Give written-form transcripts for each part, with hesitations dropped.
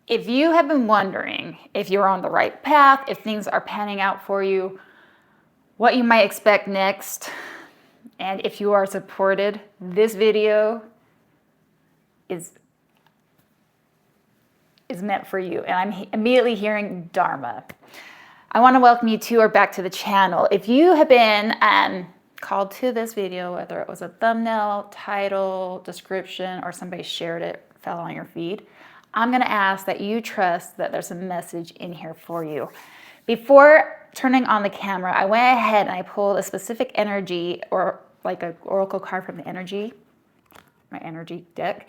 If you have been wondering if you're on the right path, if things are panning out for you, what you might expect next, and if you are supported, this video is meant for you. And I'm immediately hearing Dharma. I want to welcome you to or back to the channel. If you have been called to this video, whether it was a thumbnail, title, description, or somebody shared it, fell on your feed, I'm going to ask that you trust that there's a message in here for you. Before turning on the camera, I went ahead and I pulled a specific energy, or like an oracle card from my energy deck,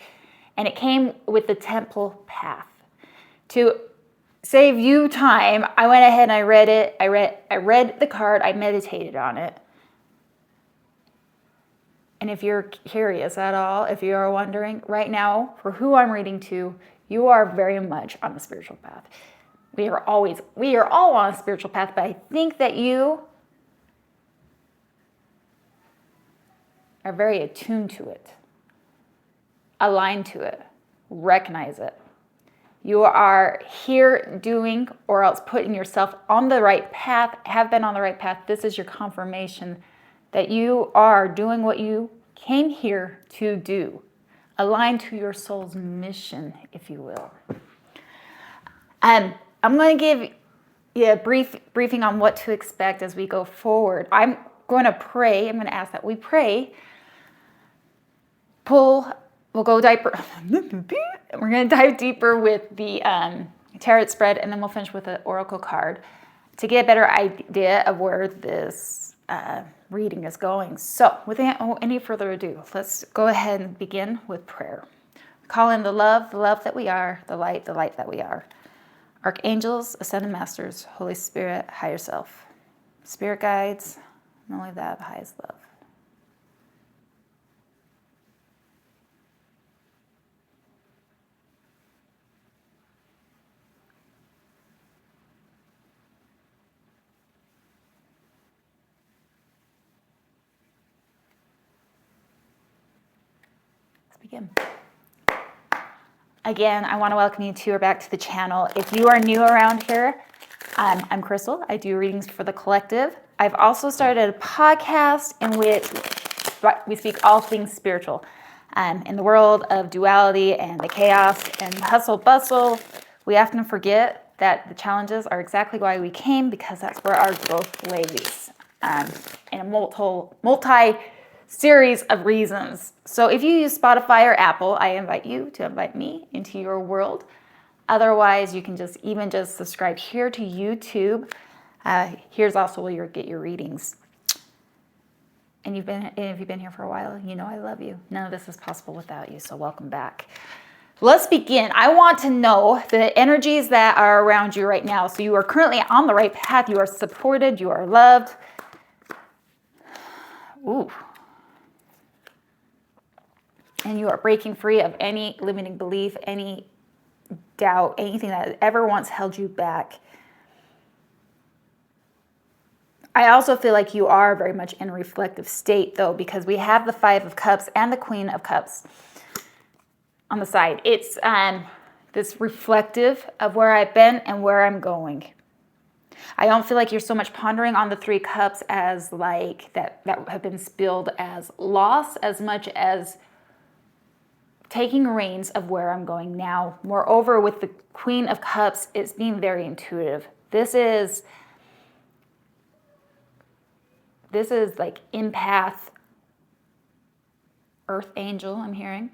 and it came with the temple path. To save you time, I went ahead and I read it. I read the card, I meditated on it. And if you're curious at all, if you are wondering, right now, for who I'm reading to, you are very much on the spiritual path. We are all on a spiritual path, but I think that you are very attuned to it, aligned to it, recognize it. You are here doing, or else putting yourself on the right path, have been on the right path. This is your confirmation that you are doing what you came here to do, aligned to your soul's mission, if you will. I'm going to give you a briefing on what to expect as we go forward. I'm going to pray. I'm going to ask that we pray. We'll go deeper. We're going to dive deeper with the tarot spread, and then we'll finish with the oracle card to get a better idea of where this reading is going. So without any further ado, let's go ahead and begin with prayer. Call in the love that we are, the light that we are. Archangels, ascended masters, Holy Spirit, higher self, spirit guides, and only that, the highest love. Begin. Again, I want to welcome you to or back to the channel. If you are new around here, I'm Crystal. I do readings for the collective. I've also started a podcast in which we speak all things spiritual. In the world of duality and the chaos and hustle bustle, we often forget that the challenges are exactly why we came, because that's where our growth lays. In a multi series of reasons. So if you use Spotify or Apple, I invite you to invite me into your world. Otherwise, you can just subscribe here to YouTube. Here's also where you'll get your readings. And if you've been here for a while, you know I love you. None of this is possible without you, so welcome back. Let's begin. I want to know the energies that are around you right now. So you are currently on the right path. You are supported. You are loved. Ooh. And you are breaking free of any limiting belief, any doubt, anything that ever once held you back. I also feel like you are very much in a reflective state, though, because we have the Five of Cups and the Queen of Cups on the side. It's this reflective of where I've been and where I'm going. I don't feel like you're so much pondering on the Three Cups as like that have been spilled as loss, as much as taking reins of where I'm going now. Moreover, with the Queen of Cups, it's being very intuitive. This is like empath, earth angel, I'm hearing.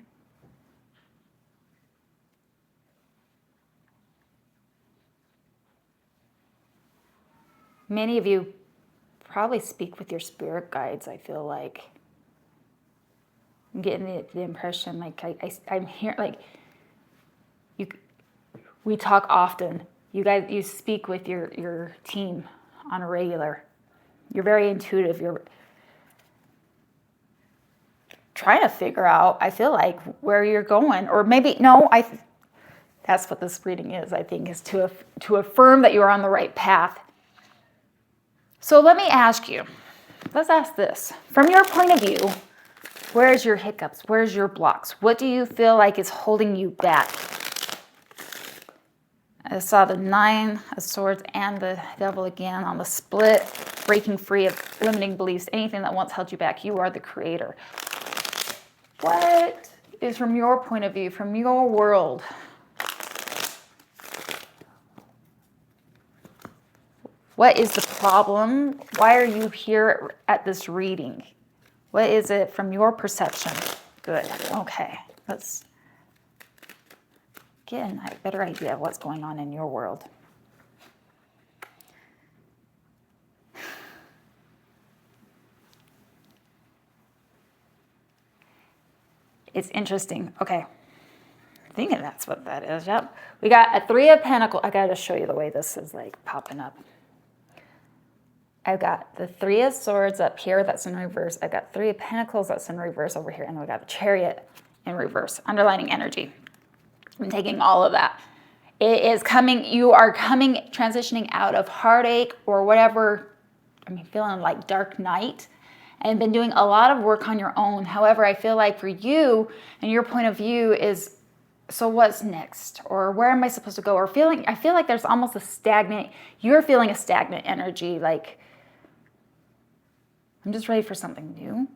Many of you probably speak with your spirit guides, I feel like. I'm getting the impression, like I'm here, like we talk often. You speak with your team on a regular. You're very intuitive. You're trying to figure out, I feel like, where you're going, or maybe no. That's what this reading is. I think is to affirm that you're on the right path. So let me ask you. Let's ask this from your point of view. Where's your hiccups? Where's your blocks? What do you feel like is holding you back? I saw the 9 of Swords and the Devil again on the split, breaking free of limiting beliefs, anything that once held you back. You are the creator. What is from your point of view, from your world? What is the problem? Why are you here at this reading? What is it from your perception? Good. Okay. Let's get a better idea of what's going on in your world. It's interesting. Okay. Thinking that's what that is. Yep. We got a 3 of Pentacles. I got to show you the way this is like popping up. I've got the 3 of Swords up here that's in reverse. I've got 3 of Pentacles that's in reverse over here. And then we got the Chariot in reverse. Underlining energy. I'm taking all of that. It is coming, you are coming, transitioning out of heartache or whatever, feeling like dark night, and been doing a lot of work on your own. However, I feel like for you and your point of view is, so what's next? Or where am I supposed to go? Or I feel like there's almost you're feeling a stagnant energy, like, I'm just ready for something new.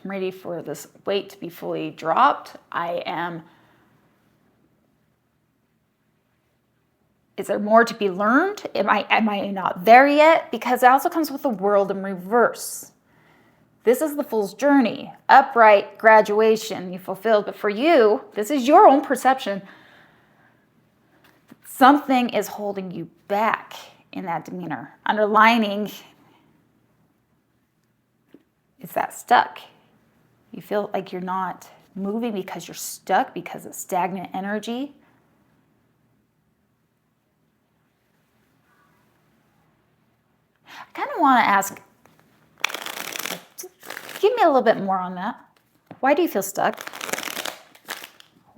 I'm ready for this weight to be fully dropped. Is there more to be learned? Am I not there yet? Because it also comes with the World in reverse. This is the Fool's journey. Upright, graduation, you fulfilled. But for you, this is your own perception. Something is holding you back in that demeanor. Underlining is that stuck. You feel like you're not moving because you're stuck, because of stagnant energy. I kind of want to ask, give me a little bit more on that. Why do you feel stuck?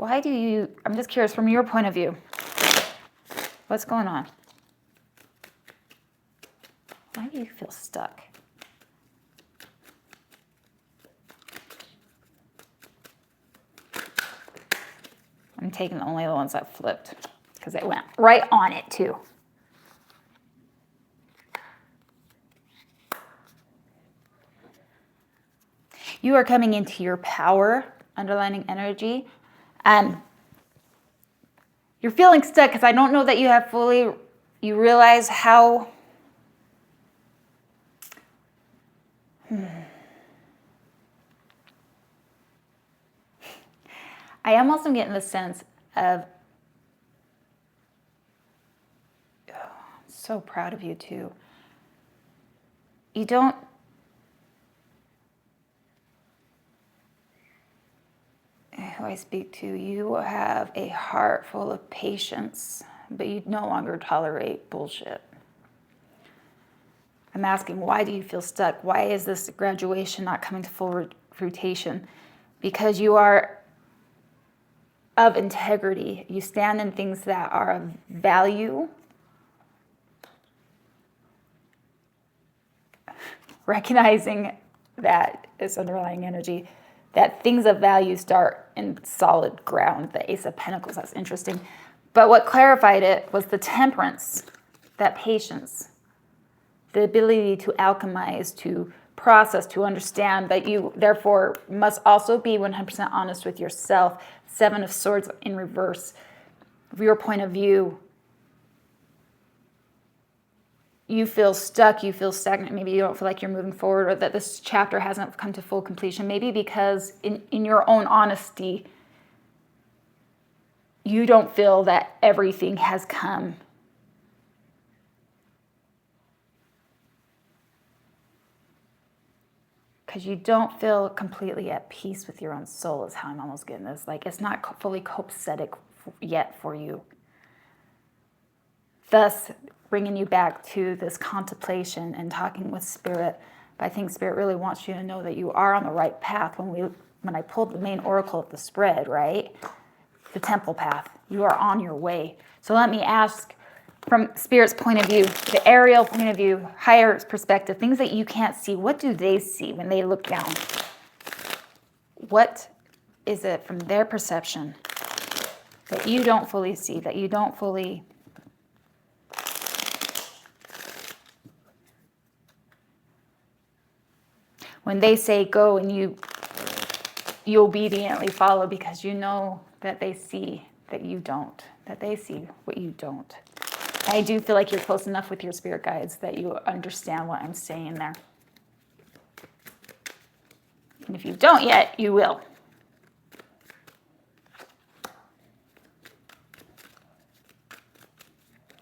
I'm just curious from your point of view. What's going on? Why do you feel stuck? I'm taking only the ones that flipped because they went right on it too. You are coming into your power, underlining energy. You're feeling stuck because I don't know that you realize how, I am also getting the sense of, I'm so proud of you too. You don't, who I speak to, you have a heart full of patience, but you no longer tolerate bullshit. I'm asking, why do you feel stuck? Why is this graduation not coming to full fruition? Because you are of integrity. You stand in things that are of value. Recognizing that it's underlying energy, that things of value start in solid ground. The Ace of Pentacles, that's interesting. But what clarified it was the temperance, that patience, the ability to alchemize, to process, to understand, but you therefore must also be 100% honest with yourself. 7 of Swords in reverse. From your point of view, you feel stuck, you feel stagnant, maybe you don't feel like you're moving forward, or that this chapter hasn't come to full completion, maybe because in your own honesty, you don't feel that everything has come. Because you don't feel completely at peace with your own soul is how I'm almost getting this. Like, it's not fully copacetic yet for you. Thus, bringing you back to this contemplation and talking with Spirit. But I think Spirit really wants you to know that you are on the right path. When I pulled the main oracle of the spread, right? The temple path. You are on your way. So let me ask, from Spirit's point of view, the aerial point of view, higher perspective, things that you can't see, what do they see when they look down? What is it from their perception that you don't fully see, that you don't fully When they say go and you obediently follow because you know that they see that you don't, that they see what you don't. I do feel like you're close enough with your spirit guides that you understand what I'm saying there. And if you don't yet, you will.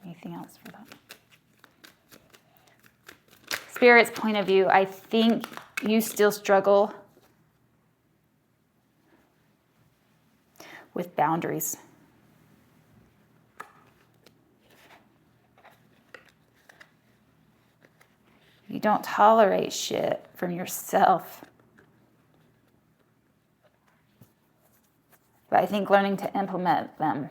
Anything else for that? Spirit's point of view, I think you still struggle with boundaries. You don't tolerate shit from yourself. But I think learning to implement them.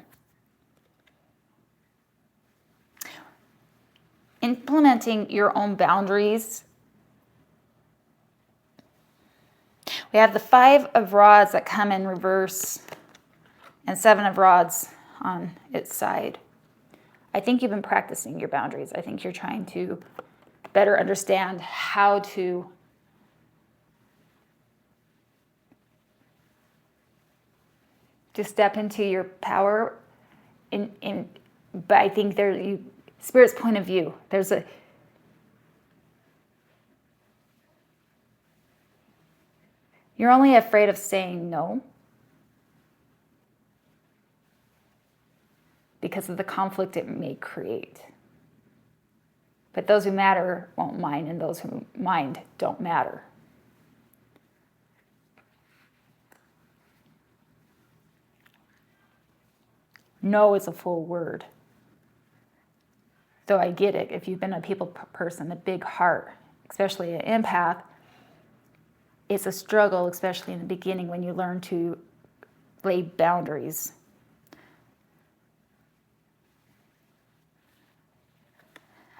Implementing your own boundaries. We have the 5 of rods that come in reverse and 7 of rods on its side. I think you've been practicing your boundaries. I think you're trying to better understand how to step into your power but I think Spirit's point of view, you're only afraid of saying no because of the conflict it may create. But those who matter won't mind, and those who mind don't matter. No is a full word. Though I get it, if you've been a people person, a big heart, especially an empath, it's a struggle, especially in the beginning when you learn to lay boundaries.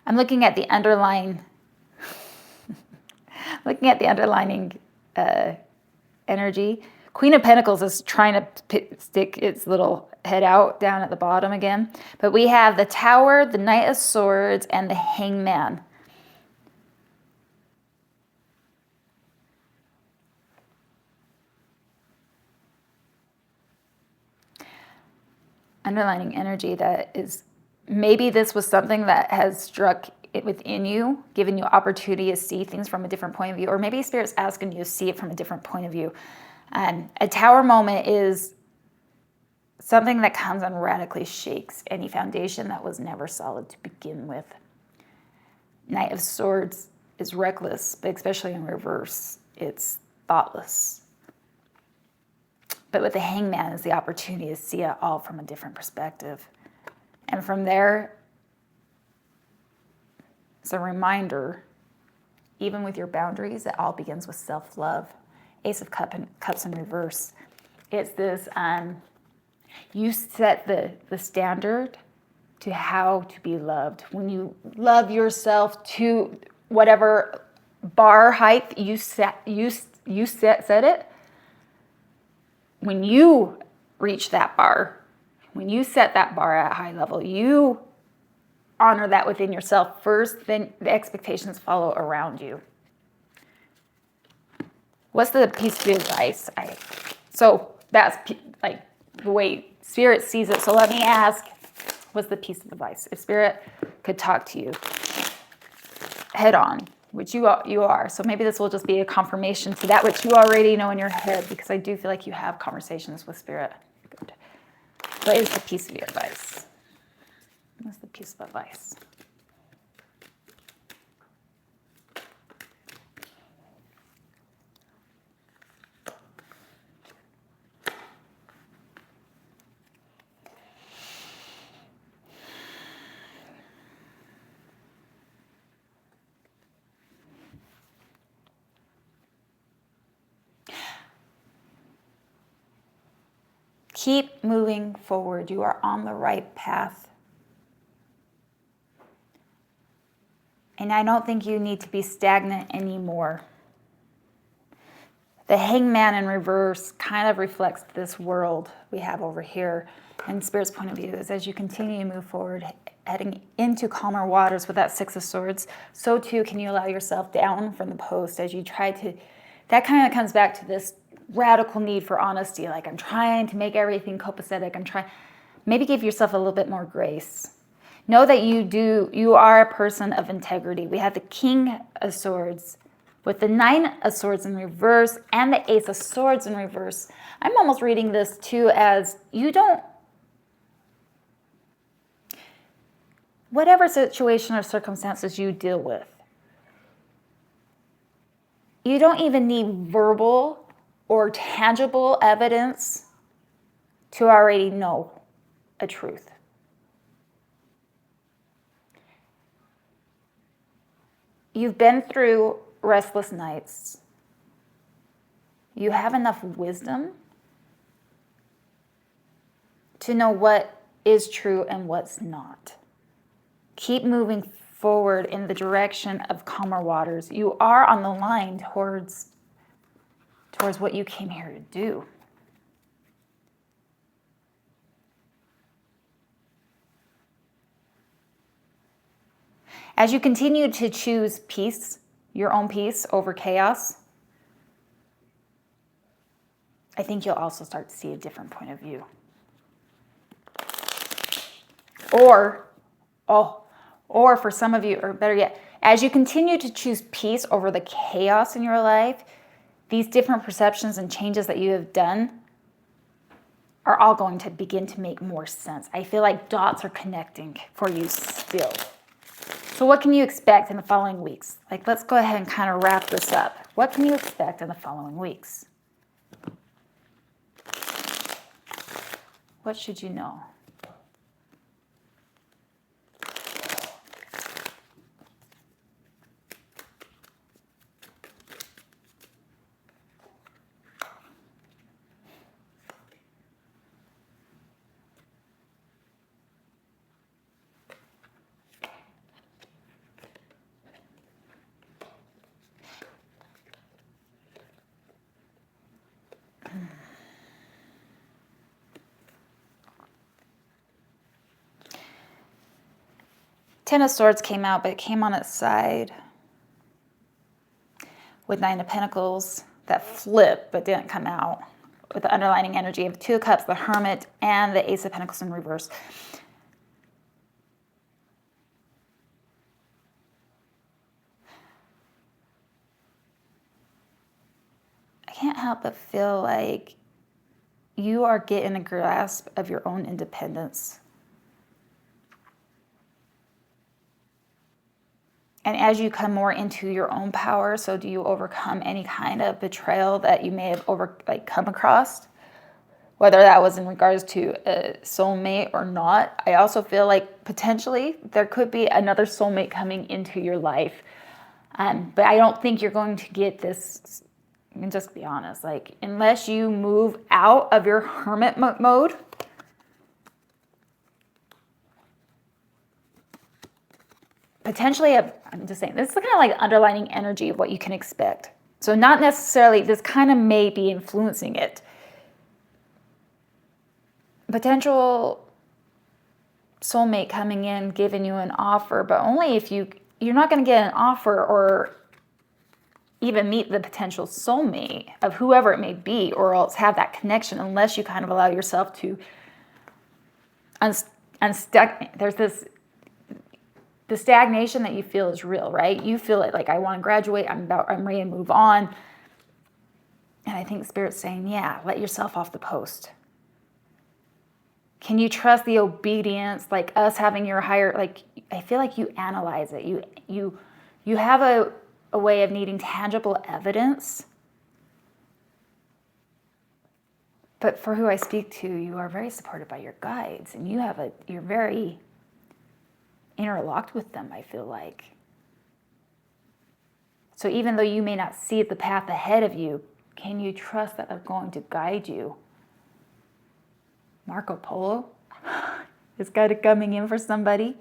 I'm looking at the underlying energy. Queen of Pentacles is trying to stick its little head out down at the bottom again. But we have the Tower, the Knight of Swords, and the Hangman. Underlining energy that is, maybe this was something that has struck it within you, given you opportunity to see things from a different point of view, or maybe Spirit's asking you to see it from a different point of view. A tower moment is something that comes and radically shakes any foundation that was never solid to begin with. Knight of Swords is reckless, but especially in reverse, it's thoughtless. But with the Hangman is the opportunity to see it all from a different perspective. And from there, it's a reminder, even with your boundaries, it all begins with self-love. Ace of Cups in reverse. It's this, you set the standard to how to be loved. When you love yourself to whatever bar height you set it, when you reach that bar, when you set that bar at a high level, you honor that within yourself first, then the expectations follow around you. What's the piece of advice? So that's like the way Spirit sees it. So let me ask, what's the piece of advice? If Spirit could talk to you head on, which you are. So maybe this will just be a confirmation to that which you already know in your head, because I do feel like you have conversations with Spirit. Good. What is the piece of your advice? What's the piece of advice? Keep moving forward. You are on the right path. And I don't think you need to be stagnant anymore. The Hangman in reverse kind of reflects this world we have over here. And Spirit's point of view is as you continue to move forward, heading into calmer waters with that Six of Swords, so too can you allow yourself down from the post as you try to that kind of comes back to this radical need for honesty. Like, I'm trying to make everything copacetic. I'm trying, maybe give yourself a little bit more grace. Know that you are a person of integrity. We have the King of Swords with the Nine of Swords in reverse and the Ace of Swords in reverse. I'm almost reading this too as whatever situation or circumstances you deal with, you don't even need verbal or tangible evidence to already know a truth. You've been through restless nights. You have enough wisdom to know what is true and what's not. Keep moving forward in the direction of calmer waters. You are on the line towards what you came here to do. As you continue to choose peace, your own peace over chaos, I think you'll also start to see a different point of view. Or for some of you, or better yet, as you continue to choose peace over the chaos in your life, these different perceptions and changes that you have done are all going to begin to make more sense. I feel like dots are connecting for you still. So what can you expect in the following weeks? Like, let's go ahead and kind of wrap this up. What can you expect in the following weeks? What should you know? Ten of Swords came out, but it came on its side with Nine of Pentacles that flipped but didn't come out, with the underlining energy of Two of Cups, the Hermit, and the Ace of Pentacles in reverse. I can't help but feel like you are getting a grasp of your own independence. And as you come more into your own power, so do you overcome any kind of betrayal that you may have come across, whether that was in regards to a soulmate or not. I also feel like potentially there could be another soulmate coming into your life. But I don't think you're going to get this, I can just be honest, like, unless you move out of your hermit mode, potentially, I'm just saying, this is kind of like underlining energy of what you can expect. So not necessarily, this kind of may be influencing it. Potential soulmate coming in, giving you an offer, but only if you're not going to get an offer or even meet the potential soulmate of whoever it may be, or else have that connection, unless you kind of allow yourself to unstuck. There's the stagnation that you feel is real, right? You feel it, like, I want to graduate, I'm ready to move on. And I think Spirit's saying, yeah, let yourself off the post. Can you trust the obedience, like us having your higher, like, I feel like you analyze it. You have a way of needing tangible evidence. But for who I speak to, you are very supported by your guides, and you're very interlocked with them, I feel like. So even though you may not see the path ahead of you, can you trust that they're going to guide you? Marco Polo is kind of coming in for somebody.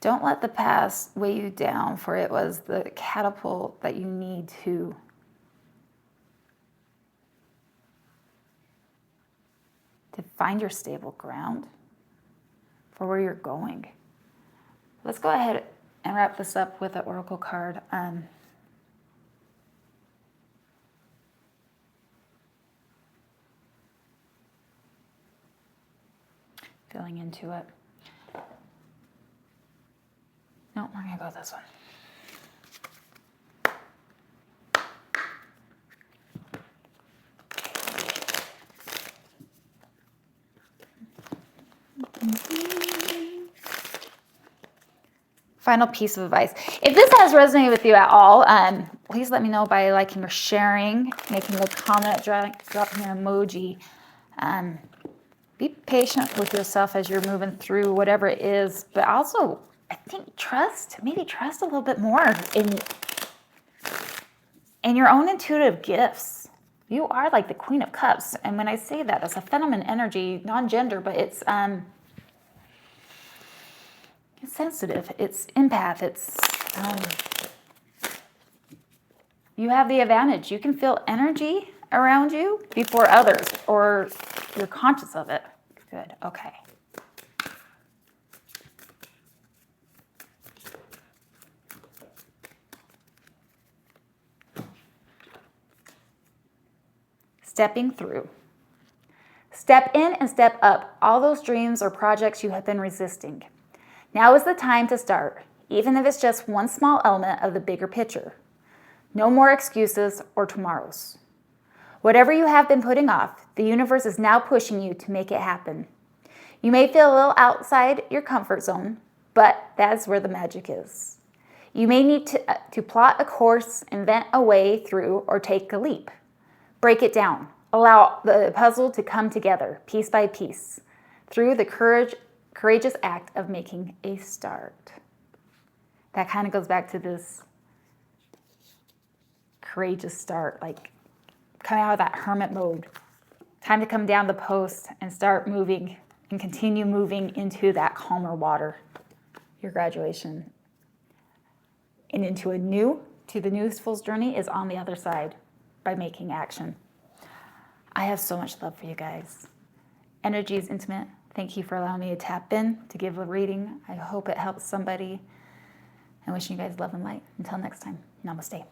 Don't let the past weigh you down, for it was the catapult that you need to find your stable ground, for where you're going. Let's go ahead and wrap this up with an oracle card. Feeling into it. No, we're gonna go with this one. Final piece of advice. If this has resonated with you at all, please let me know by liking or sharing, making a comment, dropping an emoji. Be patient with yourself as you're moving through whatever it is, but also, I think maybe trust a little bit more in your own intuitive gifts. You are like the Queen of Cups. And when I say that, it's a feminine energy, non-gender, but it's sensitive, it's empath, you have the advantage. You can feel energy around you before others, or you're conscious of it. Good, okay. Stepping through. Step in and step up all those dreams or projects you have been resisting. Now is the time to start, even if it's just one small element of the bigger picture. No more excuses or tomorrows. Whatever you have been putting off, the universe is now pushing you to make it happen. You may feel a little outside your comfort zone, but that's where the magic is. You may need to plot a course, invent a way through, or take a leap. Break it down. Allow the puzzle to come together, piece by piece, through the courageous act of making a start. That kind of goes back to this courageous start, like coming out of that hermit mode. Time to come down the post and start moving and continue moving into that calmer water, your graduation. And into the new fool's journey is on the other side by making action. I have so much love for you guys. Energy is intimate. Thank you for allowing me to tap in, to give a reading. I hope it helps somebody. And wishing you guys love and light. Until next time, namaste.